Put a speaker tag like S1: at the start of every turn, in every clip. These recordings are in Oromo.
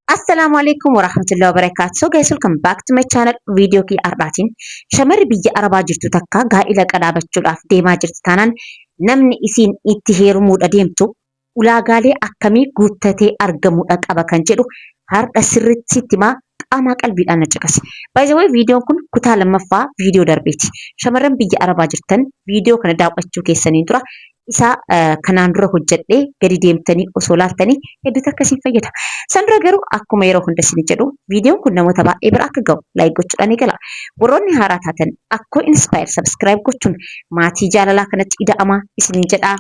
S1: Assalamualaikum warahmatullahi wabarakatuh. So guys, welcome back to my channel. Video kii ardaatiin shamarri biyya Arabaa jirtu takka gaa'ila qadaabachuudhaaf deemaa jirti taanaan namni isiin itti heerumuudha deemtu ulaagaalee akkamii guuttatee argamuudha qaba kan jedhu har'a sirriitti himaa qaamaa qalbiidhaan na caqasi. By the way, videoon kun kutaa lammaffaa viidiyoo darbeeti. Shamarran biyya Arabaa jirtan viidiyoo kana daawwachuu keessaniin dura isa kanaan dura hojjedhee gadi deemtanii osoo laaltanii hedduutu akkasiin fayyada. San dura garuu akkuma yeroo hunda isin jedhu viidiyoon kun namoota baay'ee bira akka ga'u laayik gochuudhaan eegala. Warroonni haaraa taatan akkoo inspire subscribe gochuun maatii jaalalaa kanatti ida'amaa isiniin jedhaa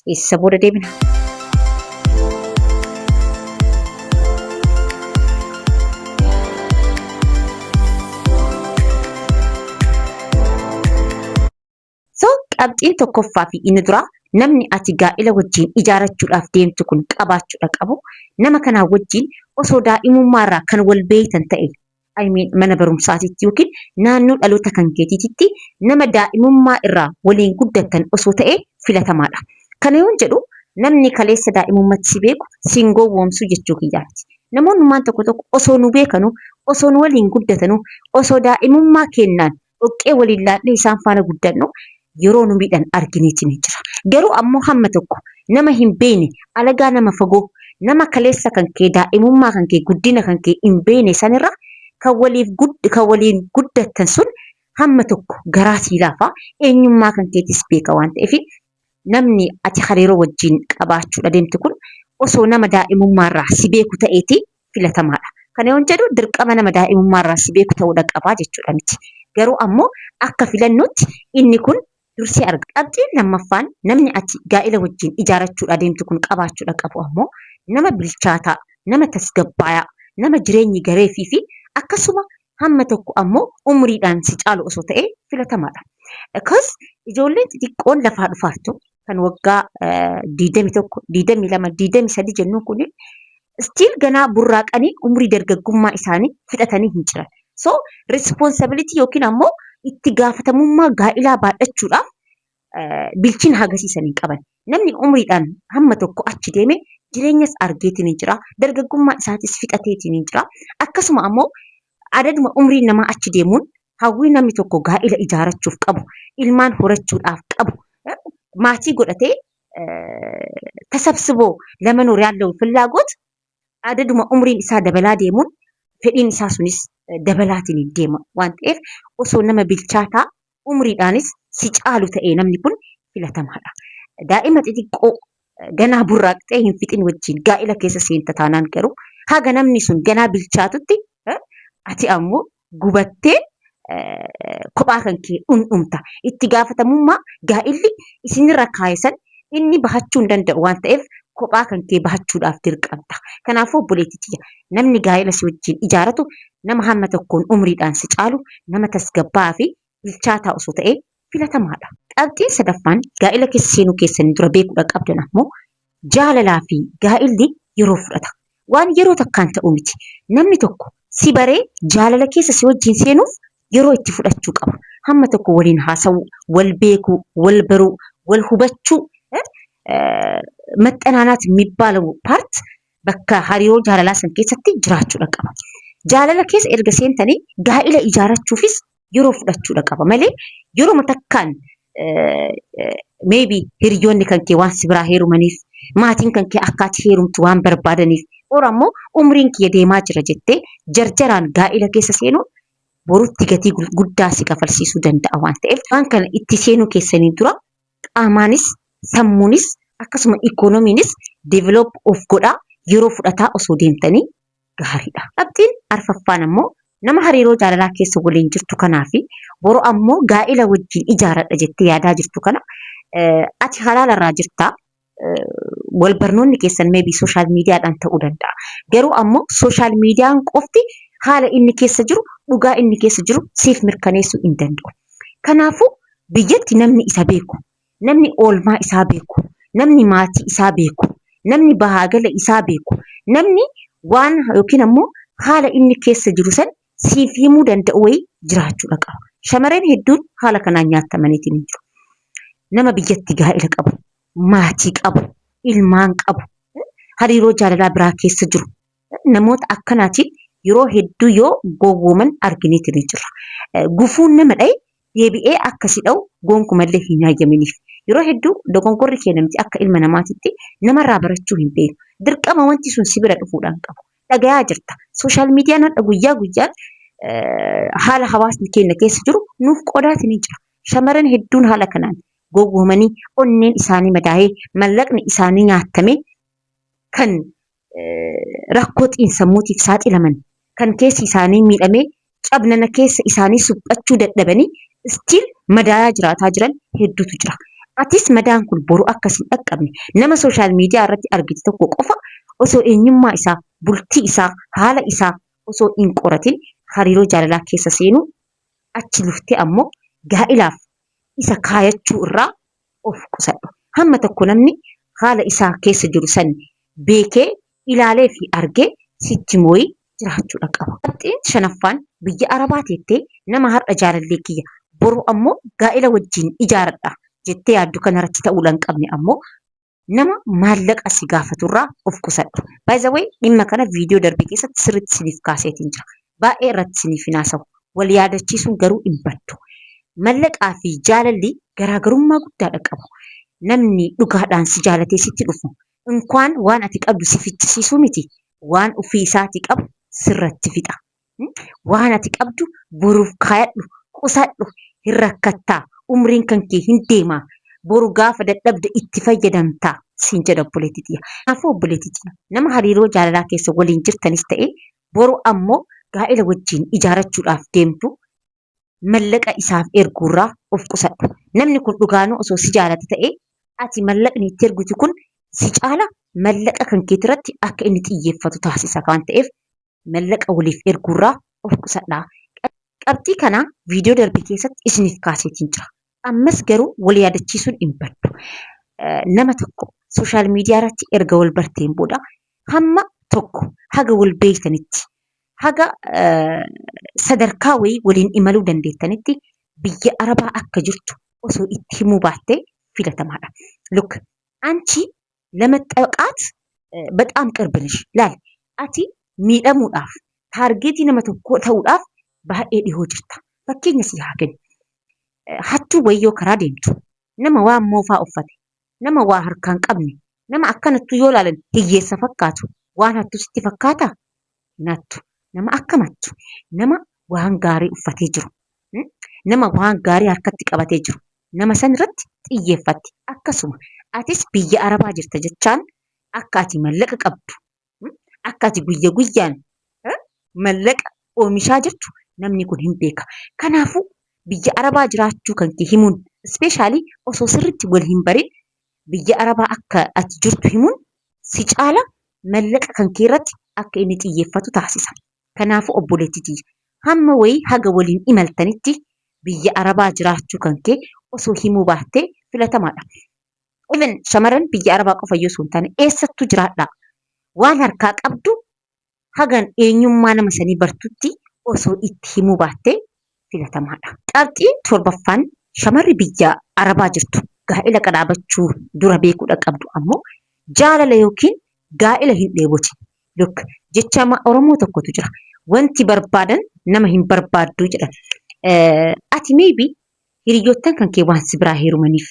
S1: ceesisa booda deebina. So qabxiin tokkoffaa fi inni dura namni ati gaa'ila wajjin ijaarachuudhaaf deemtu kun qabaachuudha qabu nama kanaa wajjin osoo daa'imummaarraa kan wal beeytan ta'e mana barumsaatitti yookiin naannoo dhaloota kan keetiitti nama daa'imummaa irraa waliin guddattan osoo ta'e filatamaadha. Kana yoon jedhu namni kaleessa daa'imummaatti si beeku siin gowwoomsuu jechuu kiyyaati. Namoonni tokko tokko osoo nu beekanu osoo nu waliin guddatanu osoo daa'imummaa kennaan dhoqqee waliin laallee isaan faana guddannu yeroo nu miidhan arginiitiin jira. Garuu ammoo hamma tokko nama hin beekne alagaa nama fagoo nama kaleessa kan kee daa'imummaa kan kee guddina kan kee hin beekne sanirra kan waliin guddattan sun hamma tokko garaa sii laafa eenyummaa kan keetis beeka waan ta'eef namni ati hariiroo wajjin qabaachuudha deemtu kun osoo nama daa'imummaarraa si beeku ta'eeti filatamaadha. Kana yoon jedhu dirqama nama daa'imummaarraa si beeku ta'uudha qabaa jechuudha miti. Garuu ammoo akka filannootti inni kun dursee arga. Qabxiin lammaffaan namni ati gaa'ila wajjin ijaarachuudha deemtu kun qabaachuudha qabu ammoo nama bilchaataa, nama tasgabbaayaa, nama jireenyi gareefii fi akkasuma hamma tokko ammoo umriidhaan si caalu osoo ta'e filatamaadha. Akkas ijoolleen xixiqqoon lafaa dhufaartu kan waggaa 21, 22, 23 jennuun kun stiil ganaa burraaqanii umrii dargaggummaa isaanii fudhatanii hin jiran. So responsibility yookiin ammoo itti gaafatamummaa gaa'ilaa baadhachuudhaaf bilchina agarsiisanii qaban. Namni umriidhaan hamma tokko achi deeme jireenyas argeetiin jira, dargaggummaa isaatis fixateetiin jira. Akkasuma ammoo adaduma umrii namaa achi deemuun hawwii namni tokko gaa'ila ijaarachuuf qabu, ilmaan horachuudhaaf qabu, maatii godhatee tasabsiboo ለመኖር ያለው ፍላጎት adaduma umriin isaa dabalaa deemuun fedhiin isaa sunis dabalaatiin deema waan ta'eef osoo nama bilchaataa umriidhaanis si caalu ta'ee namni kun filatamaadha. Daa'ima xixiqqoo ganaa burraaqxee hin fixin wajjin gaa'ila keessa seenta taanaan garuu haga namni sun ganaa bilchaatutti ati ammoo gubattee kophaa kan kee dhumta. Itti gaafatamummaa gaa'illi isinirra kaayisan inni bahachuu hin danda'u waan ta'eef kophaa kan kee bahachuudhaaf dirqamta. Kanaafuu obboleettiitti namni gaa'ila si wajjin ijaaratu nama hamma tokkoon umriidhaan si caalu nama tasgabbaa fi bilchaataa osoo ta'e filatamaadha. Qabxiin sadaffaan gaa'ila keessa seenuu keessanii dura beekuudha qabdan ammoo jaalalaa fi gaa'illi yeroo fudhata. Waan yeroo takkaan ta'u miti. Namni tokko si baree jaalala keessa si wajjin seenuuf yeroo itti fudhachuu qaba. Hamma tokko waliin haasa'uu, wal beekuu, wal baruu, wal hubachuu maxxanaanaat የሚባለው ፓርት bakka hariiroo jaalalaa san keessatti jiraachuudha qaba. Jaalala keessa erga seentanii gaa'ila ijaarachuufis yeroo fudhachuudha qaba malee yeroo takkaan maybe hiriyoonni kan kee waan si biraa heerumaniif maatiin kan kee akka ati heerumtu waan barbaadaniif ammoo umriin kiyya deemaa jira jettee jarjaraan gaa'ila keessa seenuun borutti gatii guddaa si kafalsiisuu danda'a waan ta'eef waan kana itti seenuu keessanii dura qaamaanis sammuunis akkasuma ikoonomiinis develop of godhaa yeroo fudhataa osoo deemtanii gaariidha. Qabxiin arfaffaan ammoo nama hariiroo jaalalaa keessa waliin jirtu kanaa fi boroo ammoo gaa'ila wajjin ijaaradha jettee yaadaa jirtu kana ati halaalarraa jirtaa wal barnoonni keessan maybe sooshaal miidiyaadhaan ta'uu danda'a. Garuu ammoo sooshaal miidiyaan qofti haala inni keessa jiru dhugaa inni keessa jiru siif mirkaneessuu hin danda'u. Kanaafuu biyyatti namni isa beeku, namni oolmaa isaa beeku, namni maatii isaa beeku, namni bahaagala isaa beeku, namni waan yookiin ammoo haala inni keessa jiru san siif himuu danda'u wayii jiraachuudha qaba. Shamarreen hedduun haala kanaan nyaatamaniitiin jiru. Nama biyyatti gaa'ila qabu, maatii qabu, ilmaan qabu, hariiroo jaalalaa biraa keessa jiru namoota akkanaatiin yeroo hedduu yoo gowwooman argineeti ni jira. Gufuun nama dha'e deebi'ee akkasii dha'u gonkumallee hin hayyaminiif. Yeroo hedduu dogongorri kennamti akka ilma namaatitti namarraa barachuu hin beeku. Dirqama wanti sun si bira dhufuudhaan qabu. Dhagayaa jirta. Sooshaal miidiyaan hadha guyyaa guyyaan haala hawaasni keenya keessa jiru nuuf qodaatiin ni jira. Shamarran hedduun haala kanaan gowwoomanii onneen isaanii madaa'ee mallaqni isaanii nyaatamee kan rakkoo xiinsammuutiif saaxilaman kan keessi isaanii miidhamee cabnana keessa isaanii suphachuu dadhabanii istiil madaayaa jiraataa jiran hedduutu jira. Atis madaan kun boru akkas hin dhaqqabne nama sooshaal miidiyaa irratti argite tokko qofa osoo eenyummaa isaa, bultii isaa, haala isaa osoo hin qoratin hariiroo jaalalaa keessa seenuu achi luftee ammoo gaa'ilaaf isa kaayachuu irraa of qusadhu. Hamma tokko namni haala isaa keessa jiru san beekee ilaalee fi argee sitti moo'ii jiraachuudha qaba. Qabxiin shanaffaan biyya Arabaa teettee nama har'a jaalallee kiyya boru ammoo gaa'ila wajjin ijaaradha jettee yaaddu kanarratti ta'uudhaan qabne ammoo nama maallaqa si gaafaturraa of qusadhu. By the way, dhimma kana viidiyoo darbee keessatti sirriitti siniif kaaseetiin jira. Baay'ee irratti siniif hin haasawu. Wal yaadachiisuun garuu hin baddu. Mallaqaa fi jaalalli garaagarummaa guddaadha qabu. Namni dhugaadhaan si jaalatee sitti dhufu inkwaan waan ati qabdu si fichisiisuu miti. Waan ofii isaati qabu sirratti fixa. Waan ati qabdu boruuf kaayadhu, qusadhu, hin rakkattaa, umriin kan kee hin deemaa. Boru gaafa dadhabde itti fayyadamtaa siin jedha obboleettiitii. Kanaafuu obboleettiitii nama hariiroo jaalalaa keessa waliin jirtanis ta'e boru ammoo gaa'ila wajjin ijaarachuudhaaf deemtu mallaqa isaaf erguurraa of qusadhu. Namni kun dhugaanuu osoo si jaalate ta'e ati mallaqni itti ergutu kun si caala mallaqa kan keetirratti akka inni xiyyeeffatu taasisa waan ta'eef mallaqa waliif erguurraa of qusadhaa. Qabxii kana viidiyoo darbe keessatti isiniif kaaseetiin jira. Ammas garuu wal yaadachiisuun hin baddu. Nama tokko sooshaal miidiyaa irratti erga wal barteen booda hamma tokko haga wal beektanitti haga sadarkaa wayii waliin imaluu dandeettanitti biyya Arabaa akka jirtu osoo itti himuu baattee filatamaadha. Look, አንቺ ለመጠቃት በጣም ቅርብ ነሽ ላል አቲ ሚደሙዳፍ ታርጌቲ nama tokko ta'uudhaaf baay'ee dhihoo jirta. Fakkeenya si haa kennu. Hattuu wayyoo karaa deemtu nama waa moofaa uffate nama waa harkaan qabne nama akkanattu yoo ilaalan hiyyeessa fakkaatu waan hattu sitti fakkaata nattu nama akkamattu nama waan gaarii uffatee jiru nama waan gaarii harkatti qabatee jiru nama san irratti xiyyeeffatti akkasuma atis biyya Arabaa jirta jechaan akka ati mallaqa qabdu akka ati guyya guyyaan mallaqa oomishaa jirtu namni kun hin beeka. Kanaafuu biyya Arabaa jiraachuu kan kee himuun ispeeshaalii osoo sirriitti wal hin barin biyya Arabaa akka ati jirtu himuun si caala mallaqa kan kee irratti akka inni xiyyeeffatu taasisa. Kanaafuu obboleettiitii hamma wayii haga waliin imaltanitti biyya Arabaa jiraachuu kan kee osoo himuu baattee filatamaadha. Even shamarran biyya Arabaa qofa yoo sun taane eessattuu jiraadhaa waan harkaa qabdu hagan eenyummaa nama sanii bartutti osoo itti himuu baattee filatamaadha. Qabxiin torbaffaan shamarri biyya Arabaa jirtu gaa'ila qadaabachuu dura beekuudha qabdu ammoo jaalala yookiin gaa'ila hin dheebotin. Look, jecha Oromoo tokkotu jira. Wanti barbaadan nama hin barbaaddu jedhan. Ati maybe hiriyoottan kan kee waan si biraa heerumaniif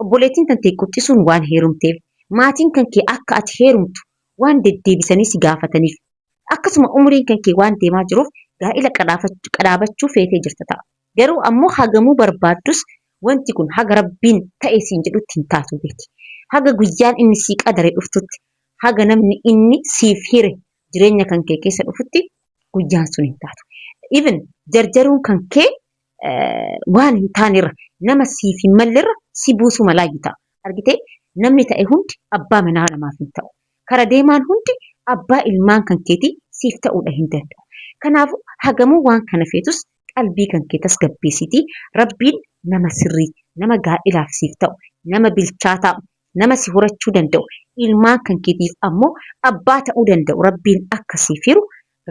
S1: obboleettiin kan ta'e quxxisuun waan heerumteef maatiin kan kee akka ati heerumtu waan deddeebisanii si gaafataniif akkasuma umriin kan kee waan deemaa jiruuf gaa'ila qadaabachuu feetee jirta ta'a. Garuu ammoo hagamuu barbaaddus wanti kun haga rabbiin ta'e siin jedhutti hin taatu beeki. Haga guyyaan inni sii qadaree dhuftutti haga namni inni siif hire jireenya kan kee keessa dhufutti guyyaan sun hin taatu. Even jarjaruun kan kee waan hin taanerra nama siif hin mallerra si buusu malaayi ta'a. Argitee namni ta'e hundi abbaa manaa namaaf hin ta'u. Kara deemaan hundi abbaa ilmaan kan keetii siif ta'uudha hin danda'u. Kanaafuu hagamuu waan kana feetus qalbii kan kee tasgabbeessitii rabbiin nama sirrii, nama gaa'elaaf siif ta'u, nama bilchaataa, nama si horachuu danda'u, ilmaan kan keetiif ammoo abbaa ta'uu danda'u rabbiin akka siif hiru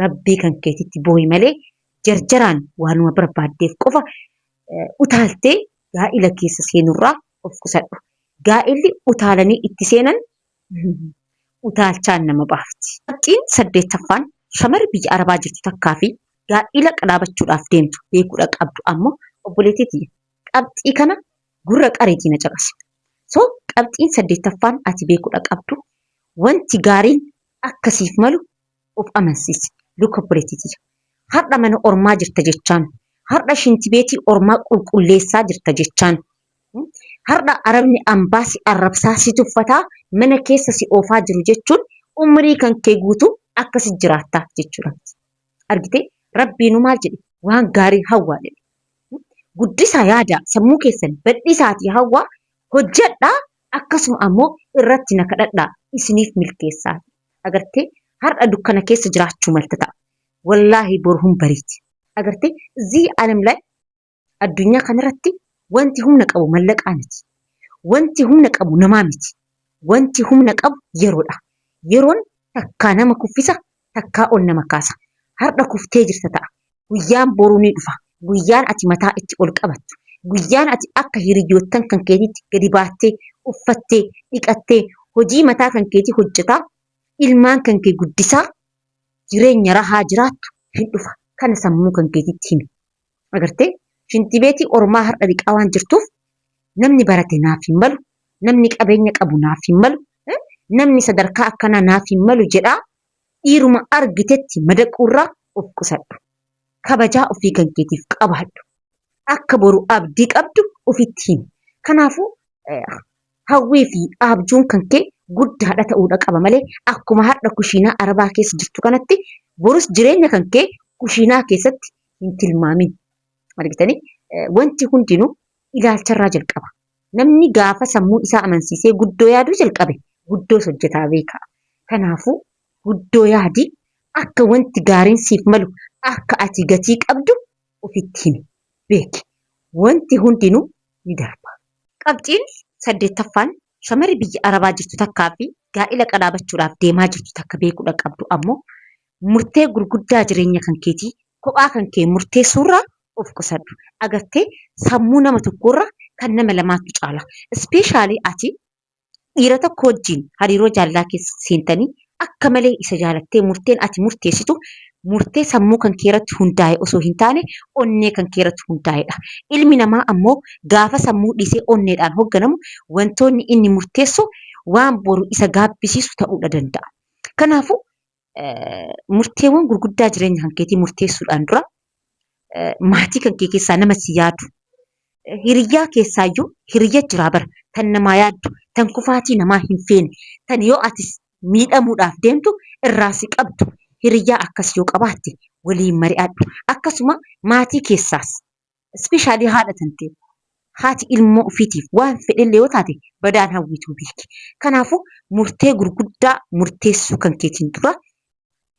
S1: rabbii kan keetitti boo'i malee jarjaraan waanuma barbaaddeef qofa utaaltee gaa'ila keessa seenurraa of qusadhu. Gaa'illi utaalanii itti seenan utaalchaan nama baafti. Qabxiin 8ffaan shamarri biyya Arabaa jirtu takkaa fi gaa'ila qadaabachuudhaaf deemtu beekuudha qabdu ammoo obboleettii tiyya. Qabxii kana gurra qareetii na caqasi. So qabxiin 8ffaan ati beekuudha qabdu wanti gaariin akkasiif malu of amansiisi. Luka obboleettii tiyya. Har'a mana ormaa jirta jechaan. Har'a shintibeetii ormaa qulqulleessaa jirta jechaan. Har'a Arabni ambaa si arrabsaa si tuffataa mana keessa si oofaa jiru jechuun umrii kan kee guutuu akkasi jiraattaa jechuudha. Argitee rabbiinu maal jedhe waan gaarii hawwaa jedhe. Guddisaa yaada sammuu keessan badhisaatii hawwaa hojjedhaa akkasuma ammoo irratti na kadhadhaa isiniif milkeessaa. Agartee har'a dukkana keessa jiraachuu malta ta'a. Wallaahi boru hin bariiti. Agartee zii alam lai addunyaa kanarratti wanti humna qabu mallaqaa miti. Wanti humna qabu namaa miti. Wanti humna qabu yeroodha. Yeroon takkaa nama kuffisa, takkaa ol nama kaasa. Har'a kuftee jirta ta'a. Guyyaan boruu ni dhufa. Guyyaan ati mataa itti ol qabattu. Guyyaan ati akka hiriyoottan kan keetiitti gadi baattee, uffattee, dhiqattee, hojii mataa kan keetii hojjetaa, ilmaan kan kee guddisaa, jireenya rahaa jiraattu hin dhufa. Kana sammuu kan keetiitti himi. Agartee shintibeetii ormaa har'a dhiqaa waan jirtuuf namni barate naaf hin malu, namni qabeenya qabu naaf hin malu, namni sadarkaa akkanaa naaf hin malu jedhaa dhiiruma argitetti madaquurraa of qusadhu. Kabajaa ofii kan keetiif qabaadhu. Akka boru abdii qabdu ofitti himi. Kanaafuu hawwii fi abjuun kan kee guddaadha ta'uudha qaba malee akkuma har'a kushiinaa Arabaa keessa jirtu kanatti borus jireenya kan kee kushiinaa keessatti hin tilmaamin. Argitanii wanti hundinuu ilaalcharraa jalqaba. Namni gaafa sammuu isaa amansiisee guddoo yaaduu jalqabe guddoos hojjetaa beeka. Kanaafuu guddoo yaadii akka wanti gaariin siif malu akka ati gatii qabdu ofitti himi beeki. Wanti hundinuu ni darba. Qabxiin 8ffaan shamarri biyya Arabaa jirtu takkaa fi gaa'ila qadaabachuudhaaf deemaa jirtu takka beekuudha qabdu ammoo murtee gurguddaa jireenya kan keetii kophaa kan kee murteessuurraa of qusadhu. Agartee sammuu nama tokkorraa kan nama lamaatu caala. Ispeeshaalii ati dhiira tokko wajjin hariiroo jaalalaa keessa seentanii akka malee isa jaalattee murteen ati murteessitu murtee sammuu kan keerratti hundaa'e osoo hin taane onnee kan keerratti hundaa'edha. Ilmi namaa ammoo gaafa sammuu dhiisee onneedhaan hoogganamu wantoonni inni murteessu waan boru isa gaabbisiisu ta'uudha danda'a. Kanaafuu murteewwan gurguddaa jireenya kan keetii murteessuudhaan dura maatii kan kee keessaa nama si yaadu hiriyyaa keessaayyuu hiriyya jiraa bara tan namaa yaaddu tan kufaatii namaa hin feene tan yoo ati miidhamuudhaaf deemtu irraa si qabdu hiriyyaa akkas yoo qabaatte waliin mari'adhu. Akkasuma maatii keessaas ispeeshaalii haadha tan ta'e haati ilmoo ofiitiif waan fedhellee yoo taate badaan hawwituu beeki. Kanaafuu murtee gurguddaa murteessuu kan keetiin dura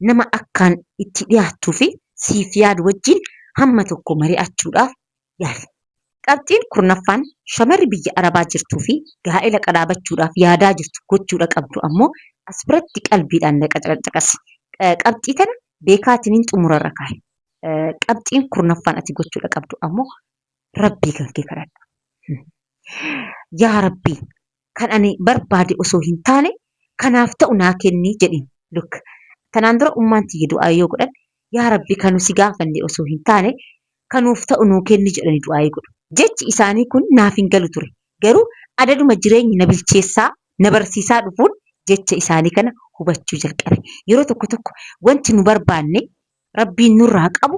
S1: nama akkaan itti dhiyaattuu fi siif yaadu wajjin hamma tokko mari'achuudhaaf yaali. Qabxiin 9ffaan shamarri biyya Arabaa jirtuu fi gaa'ila qadaabachuudhaaf yaadaa jirtu gochuudha qabdu ammoo as biratti qalbiidhaan caqasi. Qabxii tana beekaatiin xumurarra kaa'i. Qabxiin 9ffaan ati gochuudha qabdu ammoo rabbii kan kee kadhadha. Yaa rabbii kan ani barbaade osoo hin taane kanaaf ta'u naa kenni jedhin. Luk tanaan dura ummaan tiyya du'aa yoo godhan yaa rabbii kanu si gaafanne osoo hin taane kanuuf ta'u nuu kenni jedhani du'aa godhu. Jechi isaanii kun naaf hin galu ture. Garuu adaduma jireenyi na bilcheessaa na barsiisaa dhufuun jecha isaanii kana hubachuu jalqabe. Yeroo tokko tokko wanti nu barbaanne rabbiin nurraa qabu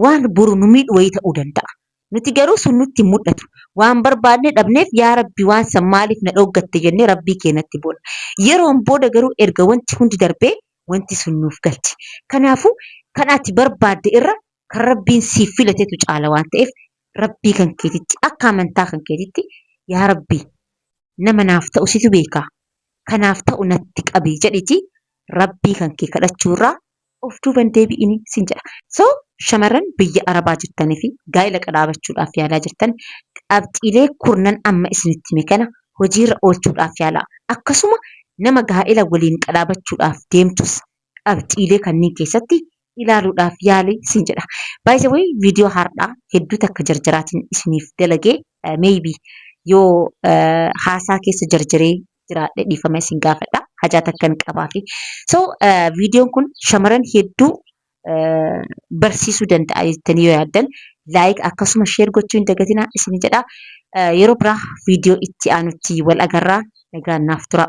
S1: waan boru nu miidhu wayii ta'uu danda'a. Nuti garuu sun nutti hin mul'atu. Waan barbaanne dhabneef yaa rabbi waan san maaliif na dhowwatte jennee rabbii keenyatti boonna. Yeroon booda garuu erga wanti hundi darbee wanti sun nuuf galche. Kanaafuu kan ati barbaadde irra kan rabbiin siif filatetu caala waan ta'eef rabbii kan keetitti akka amantaa kan keetitti yaa rabbii nama naaf ta'u situ beekaa. Kanaaf ta'u natti qabii jedhiti rabbii kan kee kadhachuurraa of duuban deebi'ini sin jedha. So shamarran biyya Arabaa jirtanii fi gaa'ila qadaabachuudhaaf yaalaa jirtan qabxiilee 10 amma isinitti hime kana hojiirra oolchuudhaaf yaalaa. Akkasuma nama gaa'ila waliin qadaabachuudhaaf deemtus qabxiilee kanneen keessatti ilaaluudhaaf yaalii sin jedha. By the way viidiyoo har'aa hedduu takka jarjaraatiin isiniif dalagee maybe yoo haasaa keessa jarjaree jiraadhe dhiifama isin gaafadha. hajaa takkan qabaa fi so viidiyoon kun shamaran hedduu barsiisuu danda'a jettanii yoo yaaddan laayik akkasuma sheer gochuu hin dagatinaa isin jedha yeroo biraa viidiyoo itti aanutti wal agarraa nagaan naaf tura.